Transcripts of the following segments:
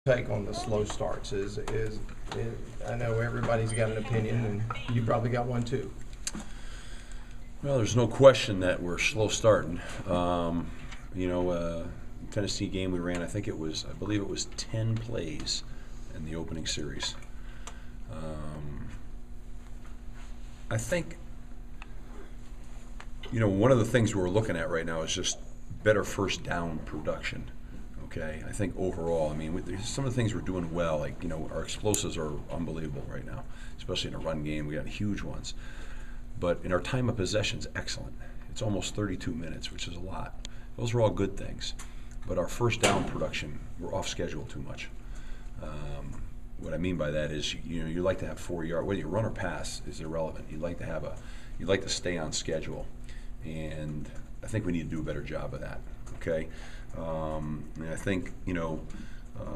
Take on the slow starts is I know everybody's got an opinion, and you probably got one too. Well, there's no question that we're slow starting. Tennessee game we ran, I believe it was 10 plays in the opening series. I think, one of the things we're looking at right now is just better first down production. Okay, I think overall, some of the things we're doing well, like, our explosives are unbelievable right now, especially in a run game. We got huge ones. But in our time of possession's excellent. It's almost 32 minutes, which is a lot. Those are all good things. But our first down production, we're off schedule too much. What I mean by that is, you like to have 4 yards. Whether you run or pass is irrelevant. You'd like to stay on schedule, and I think we need to do a better job of that. Okay, and I think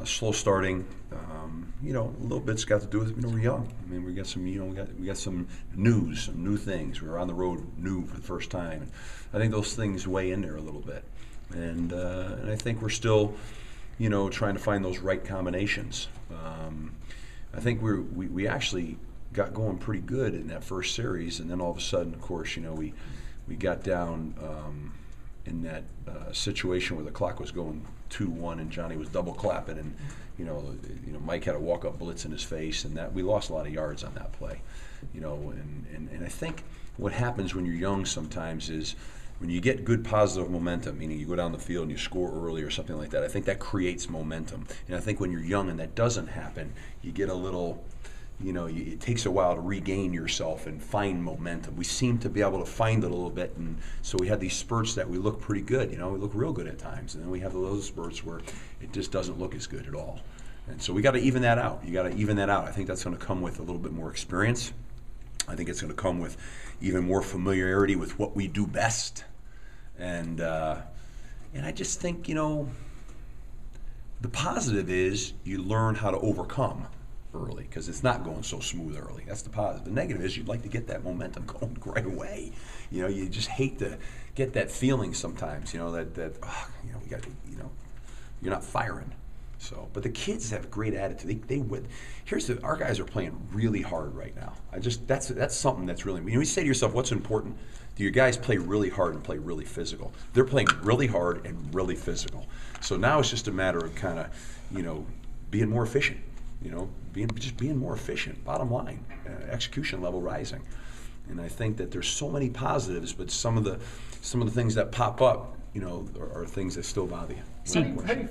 slow starting. A little bit's got to do with we're young. We got some we got some news, some new things. We're on the road new for the first time. And I think those things weigh in there a little bit, and I think we're still trying to find those right combinations. I think we actually got going pretty good in that first series, and then all of a sudden, of course, we got down in that situation where the clock was going 2-1 and Johnny was double clapping, and Mike had a walk-up blitz in his face, and that we lost a lot of yards on that play. And I think what happens when you're young sometimes is when you get good positive momentum, meaning you go down the field and you score early or something like that, I think that creates momentum. And I think when you're young and that doesn't happen, you get a little, it takes a while to regain yourself and find momentum. We seem to be able to find it a little bit, and so we had these spurts that we look pretty good. We look real good at times, and then we have those spurts where it just doesn't look as good at all. And so we got to even that out. You got to even that out. I think that's going to come with a little bit more experience. I think it's going to come with even more familiarity with what we do best, and I just think the positive is you learn how to overcome early, because it's not going so smooth early. That's the positive. The negative is you'd like to get that momentum going right away. You just hate to get that feeling sometimes. We got you're not firing. So, but the kids have a great attitude. They would. Our guys are playing really hard right now. That's something that's really. You say to yourself, what's important? Do your guys play really hard and play really physical? They're playing really hard and really physical. So now it's just a matter of kind of, being more efficient. Being more efficient. Bottom line, execution level rising. And I think that there's so many positives, but some of the things that pop up, are things that still bother you. Steve,